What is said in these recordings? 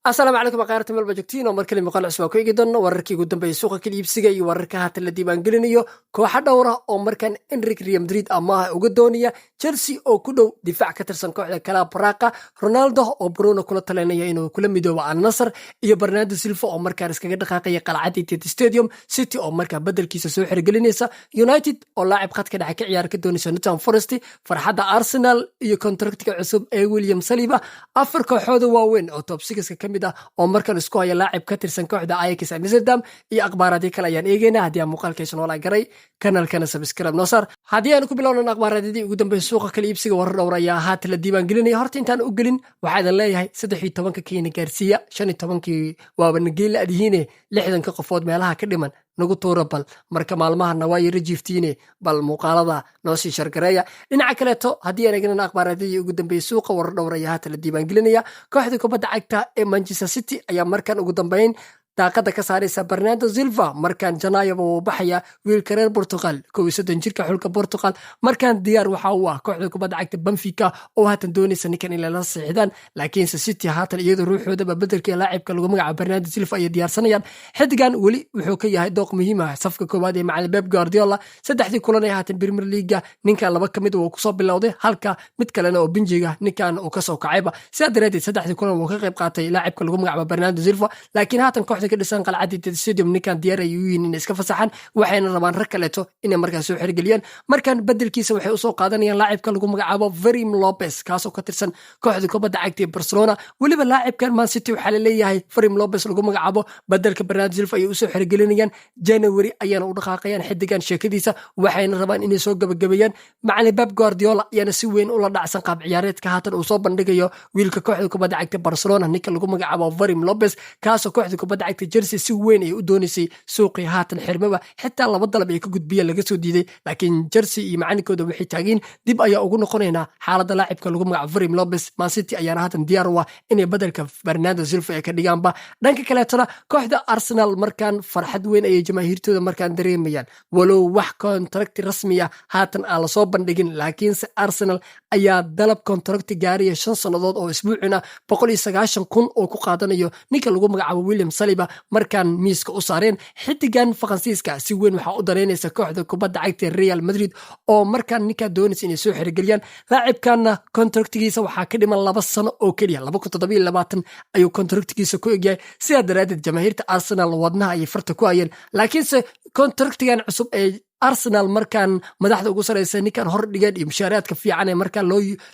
asalaamu calaykum aqaarta meel bajogtiin oo markale muuqaal cusub ku eegi doona wararkii ugu dambeeyay suuqa kala iibsiga iyo wararka haatan la diiwaan gelinayo kooxo dhowr ah oo markan Enrique Real Madrid amaah uga doonaya Chelsea oo ku dhow difaac ka tirsan kooxda Club Braga Ronaldo oo Bruno kula talinaya inuu kula midoobo Al Nassr iyo Bernardo Silva oo markaan iskaga dhaqaaqaya qalcadda Etihad Stadium City oo markaa bedelkiisa soo xirgelinaysa United oo laacib khadka dhexe ka ciyaar ka doonaysa Nottingham Forest farxadda Arsenal iyo kontraktiga cusub ee William Saliba afar kooxood waaweyn oo top 6 ka mid ah oo markan isku haya laacib ka tirsan kooxda Ajax Amsterdam iyo akhbaaradii kale ayaan eegaynaa haddii aan muuqaalkiisa noola garay kanaalkana subscribe noo saar haddii aan ku bilowno akhbaaradii ugu dambeeyay suuqa kala iibsiga warar dhowr ayaa haatan la diiwaan gelinaya horta intaan u gelin waxaan leeyahay 13 kiina gaarsiiya 15 waaba nageela adihiine 60 qofood meelaha ka dhiman nagu tuura bal marka maalmahana waa yara jiiftiine bal muuqaalada noo sii shargareeya dhinaca kaleeto haddii aan eegnan akhbaaradii ugu dambeeyay suuqa warar dhowr ayaa haatan la diiwaan gelinaya kooxda kubadda cagta ee Manchester City ayaa markan ugu dambeyn daaqada ka saaraysa Bernardo Silva markan Janaayo uu baxaya wiilka reer Portugal 31 jirka xulka Portugal markan diyaar waxa uu ah kooxda kubadda cagta Benfica oo haatan doonaysa ninkan in la saxiixdaan laakiin City haatan iyadoo ruuxooda bedelka laacibka lagu magacaabo Bernardo Silva ay diyaarsanayaan xidigan wali wuxuu ka yahay dooq muhiim ah safka koowaad ee macallin Pep Guardiola saddexdii kulan ee haatan Premier League ninkan laba kamid uu ku soo bilowday halka mid kalena oo benjiga ninkan uu ka soo kacayba sidaa daraadeed saddexdii kulan uu ka qayb qaatay laacibka lagu magacaabo Bernardo Silva laakiin haatan kooxda ka dhisan qalcadda Etihad Stadium ninkan diyaar ay u yihiin in iska fasaxan waxayna rabaan rag kaleeto inay markaas soo xirgeliyaan markan bedelkiisa waxay u soo qaadanayaan laacibka lagu magacaabo Fermin Lopez kaasoo ka tirsan kooxda kubadda cagta ee Barcelona waliba laacibkan Man City waxa la leeyahay Fermin Lopez lagu magacaabo bedelka Bernardo Silva ay u soo xirgelinayaan January ayana u dhaqaaqayaan xidigan sheekadiisa waxayna rabaan inay soo gabagabeeyaan macallin Pep Guardiola ayana si weyn ula dhacsan qaab ciyaareedka haatan uu soo bandhigayo wiilka kooxda kubadda cagta Barcelona ninka lagu magacaabo Fermin Lopez kaasoo kooxda kubadda cagta Chelsea si weyn ay u doonaysay suuqii haatan xirmaba xitaa laba dalab ay ka gudbiyeen laga soo diiday laakiin Chelsea iyo macallinkooda waxay taageen dib ayaa ugu noqonaynaa xaaladda laacibka lagu magacaabo Fermin Lopez Man City ayaana haatan diyaar u ah inay bedelka Bernardo Silva ay ka dhigaanba dhanka kaleetana kooxda Arsenal markaan farxad weyn ayay jamaahiirtooda markaan dareemayaan walow wax kontrakti rasmi ah haatan aan la soo bandhigin laakiinse Arsenal ayaa dalab kontrakti gaaraya 5 sannadood oo isbuucina 190,000 oo ku qaadanayo ninka lagu magacaabo William Saliba markaan miiska u saareen xidigan Faransiiska si weyn waxa u dareynaysa kooxda kubadda cagta Real Madrid oo markaan ninka doonaysa inay soo xirgeliyaan laacibkana kontraktigiisa waxa ka dhiman 2 sano oo kaliya 2027 ayuu kontraktigiisa ku egyahay sidaa daraadeed jamaahiirta Arsenal wadnaha ay farta ku hayeen laakiinse kontraktigan cusub ee Arsenal markaan madaxda ugu sareysa ninkan hor dhigeen iyo mushaaraadka fiican ee markaan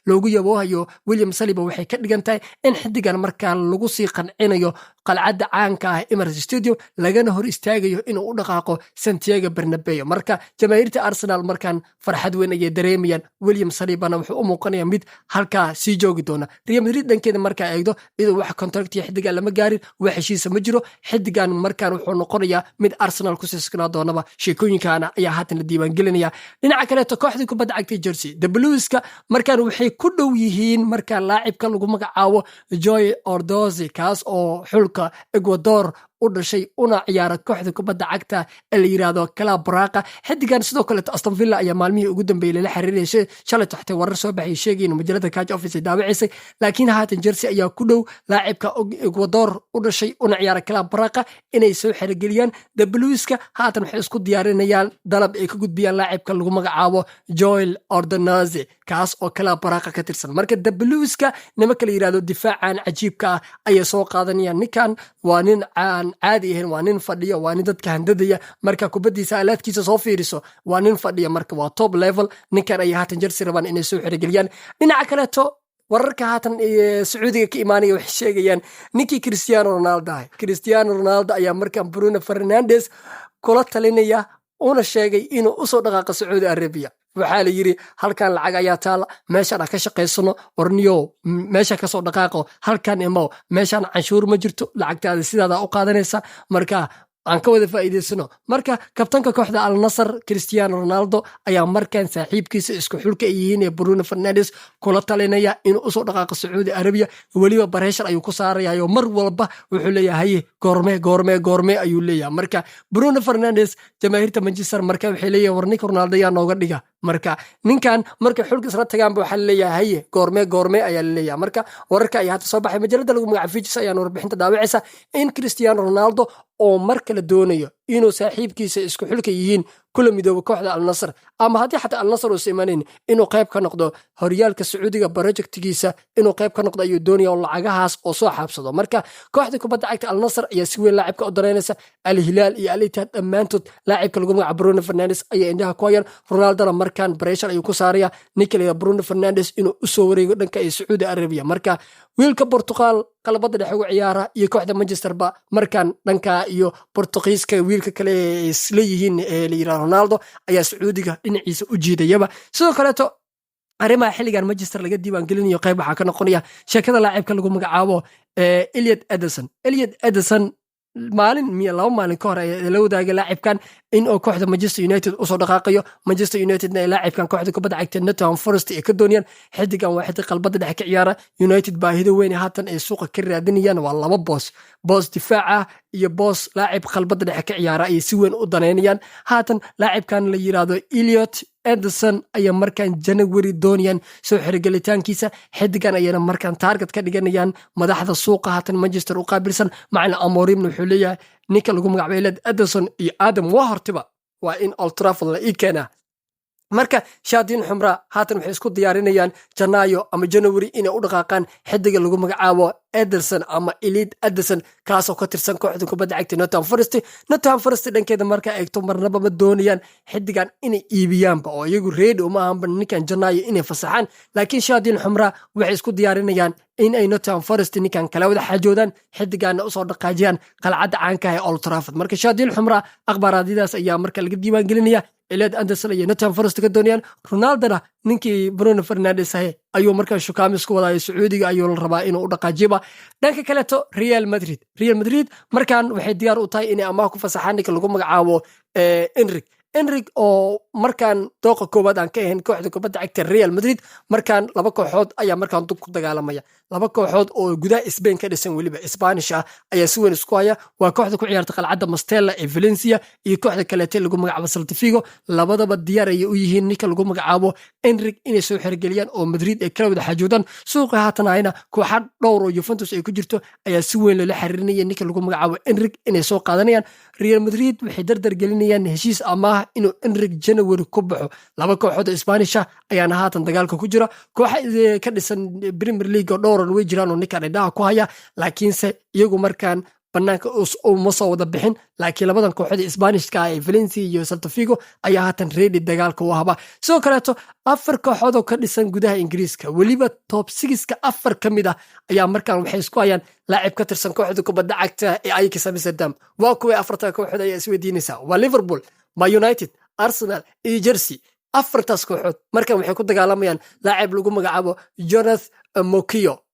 loogu yaboohayo William Saliba waxay ka dhigantahay in xidigan markaan lagu sii qancinayo qalcadda caanka ah Emirates Stadium lagana hor istaagayo inuu u dhaqaaqo Santiago Bernabeu marka jamaahiirta Arsenal markaan farxad weyn ay dareemayaan William Salibana wuxuu u muuqanayaa mid halka sii joogi doona Real Madrid dhankeeda markaa eegdo iyadoo wax kontrakti xidigan lama gaarin wax heshiis ma jiro xidigan markaan wuxuu noqonayaa mid Arsenal ku siisnaa doonaba sheekooyinkana ayaa haatan la diiwaan gelinaya dhinaca kale kooxda kubadda cagta Chelsea the Blueska markaan waxay ku dhow yihiin markaan laacibka lagu magacaabo Joy Ordozzi kaas oo xulka Ecuador u dhashay una ciyaara kooxda kubadda cagta ee la yiraahdo Club Braga xidigan sidoo kale Aston Villa ayaa maalmihii ugu dambeeyay la xiriirisay shalay taxtay warar soo baxay sheegayeen majalada Catch Office daawacisay laakiin haatan Chelsea ayaa ku dhow laacibka Ecuador u dhashay una ciyaara Club Braga inay soo xirigeliyaan the Blueska haatan waxay isku diyaarinayaan dalab ay ka gudbiyaan laacibka lagu magacaabo Joel Ordonez kaas oo Club Braga ka tirsan marka the Blueska nimanka la yiraahdo difaacan cajiibka ah ayay soo qaadanayaan ninkan waa nin caadi ahayn waa nin fadhiyo waa nin dadka handadaya marka kubadiisa aalaadkiisa soo fiiriso waa nin fadhiyo marka waa top level ninkan ay haatan Chelsea rabaan inay soo xirigeliyaan dhinaca kaleeto wararka haatan Sacuudiga ka imaanaya waxay sheegayaan ninkii Cristiano Ronaldo ayaa markaan Bruno Fernandes kula talinaya una sheegay inuu u soo dhaqaaqo Sacuudi Arabia waxaa la yiri halkan lacag ayaa taala meeshaan ka shaqeysano warniyo meesha ka soo dhaqaaqo halkan imo meeshaan canshuur ma jirto lacagtaada sidaada u qaadanaysa marka aan ka wada faa'iideysano marka kabtanka kooxda Al Nassr Cristiano Ronaldo ayaa markaan saaxiibkiisa isku xulka yihiin Bruno Fernandes kula talinaya inuu u soo dhaqaaqo Sacuudi Arabia waliba pressure ayuu ku saarayaa mar walba wuxuu leeyahay goorme ayuu leeyahay marka Bruno Fernandes jamaahiirta Manchester marka waxay leeyahay warniga Ronaldo yaa nooga dhiga marka ninkan markay xulka isla tagaan waxaa laleeyahay haye goorme ayaa laleeyahay marka wararka ayaa hadda soo baxay majalada lagu magaca Fijis ayaan warbixinta daawacaysa in Cristiano Ronaldo oo mar kale doonayo inuu saaxiibkiisa isku xulka yihiin kula midoobo kooxda Al Nassr ama haddii xataa Al Nassr uu simaanayn inuu qayb ka noqdo horyaalka Sacuudiga projectkiisa inuu qayb ka noqdo ayuu doonaya oo lacagahaas oo soo xaabsado marka kooxda kubadda cagta Al Nassr ayaa si weyn laacibka u dareynaysa Al Hilal iyo Al Ittihad dhammaantood laacibka lagu magaca Bruno Fernandes ayaa indhaha ku hayaan Ronaldo markaan pressure ayuu ku saaraya Nicolas Bruno Fernandes inuu u soo wareego dhanka Saudi Arabia marka wiilka Portugal qalabada dhexe ugu ciyaara iyo kooxda Manchester ba markaan dhanka iyo Portugiiska wiilka kale isla yihiin la yiraahdo Ronaldo ayaa Sacuudiga dhinaciisa u jiidayaba sidoo kale arrimaha xilligan Manchester laga diiwaan gelinayo qayb waxa ka noqonaya sheekada laacibka lagu magacaabo Elliot Ederson maalin laba maalin ka hor ayaa la wadaagay laacibkan in oo kooxda Manchester United usoo dhaqaaqayo Manchester Unitedna ay laacibkan kooxda kubadda cagta Nottingham Forest ay ka doonayaan xidigan waa xidig qalbada dhexe ka ciyaara United baahida weyn haatan ay suuqa ka raadinayaan waa laba boos difaaca iyo boos laacib qalbada dhexe ka ciyaara ay si weyn u daneynayaan haatan laacibkan la yiraahdo Elliot Ederson ayaa markaan January doonayaan soo xirigelitaankiisa xidigan ayana markaan target ka dhiganayaan madaxda suuqa haatan Manchester u qaabilsan macna Amorim wuxuu leeyahay ninka lagu magacaabo Elliot Ederson iyo Adam Warhortiba waa in Old Trafford la ii keenaa marka shaadiin xumra haatan waxay isku diyaarinayaan Janaayo ama January inay u dhaqaaqaan xidiga lagu magacaabo Ederson ama Elliot Ederson kaasoo ka tirsan kooxda kubadda cagta Nottingham Forest dhankeeda marka eegto marnaba ma doonayaan xidigan inay iibiyaanba oo iyagu ready uma ahanba ninkan Janaayo inay fasaxaan laakiin shaadiin xumra waxay isku diyaarinayaan in ay Nottingham Forest ninkan kala wada xaajoodaan xidigaana usoo dhaqaajiyaan qalcadda caanka ah ee Old Trafford marka shaadiin xumra akhbaaraadidaas ayaa marka laga diiwaan gelinaya Elliot Ederson iyo Nottingham Forest ka doonayaan Ronaldo ninkii Bruno Fernandes ayuu markaa shukaamis ku wadaayo Sacuudiga ayuu la rabaa inuu u dhaqaajiba dhanka kaleeto Real Madrid markaan waxay diyaar u tahay inay amaah ku fasaxaan ninka lagu magacaabo Enrique oo markaan dooqa koowaad aan ka ahayn kooxda kubadda cagta Real Madrid markaan laba kooxood ayaa markaan dub ku dagaalamaya laba kooxood oo gudaha Spain ka dhisan waliba Spanish ayaa si weyn isku haya waa kooxda ku ciyaarta qalcadda Mestalla ee Valencia iyo kooxda kale ee lagu magacaabo Celta Vigo labadaba diyaar ay u yihiin ninka lagu magacaabo Enrique inay soo xirgeliyaan oo Madrid ay kala wada xaajoodaan suuqa haatan ayna kooxo dhowr oo Juventus ay ku jirto ayaa si weyn loola xiriirinaya ninka lagu magacaabo Enrique inay soo qaadanayaan Real Madrid waxay dardar gelinayaan heshiis amaah inuu Enrique January ku baxo laba kooxood oo Spanish ayaana haatan dagaalka ku jira kooxa ka dhisan Premier League oo dhowr way jiraan oo ninkan indhaha ku haya laakiinse iyagu markaan banaanka uma soo wada bixin laakiin labadan kooxood Isbaanishka ee Valencia iyo Celta Vigo ayaa haatan ready dagaalka u haba sidoo kaleeto afar kooxood oo ka dhisan gudaha Ingiriiska waliba top 6ka afar kamid ayaa markaan waxay isku hayaan laacib ka tirsan kooxda kubadda cagta ee Ajax Amsterdam waa kuwa afarta kooxood ayaa isweydiinaysa waa Liverpool Man United Arsenal iyo Chelsea afartaas kooxood markan waxay ku dagaalamayaan laacib lagu magacaabo Jonathan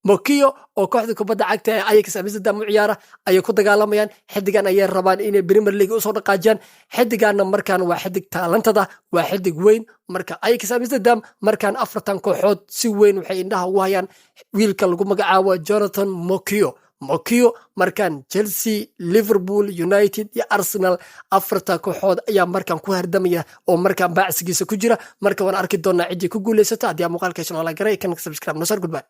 Mokio oo kooxda kubadda cagta ee Ajax Amsterdam u ciyaara ayay ku dagaalamayaan xidigan ayay rabaan inay Premier League u soo dhaqaajiyaan xidigaana markaan waa xidig talantada waa xidig weyn marka Ajax Amsterdam markaan afartan kooxood si weyn waxay indhaha ugu hayaan wiilka lagu magacaabo Jonathan Mokio markaan Chelsea Liverpool United iyo Arsenal afarta kooxood ayaa markaan ku hardamaya oo markaan baacsigiisa ku jira marka waan arki doonaa cidii ku guuleysata haddii muuqaalka channel la garay kan subscribe nasar goodbye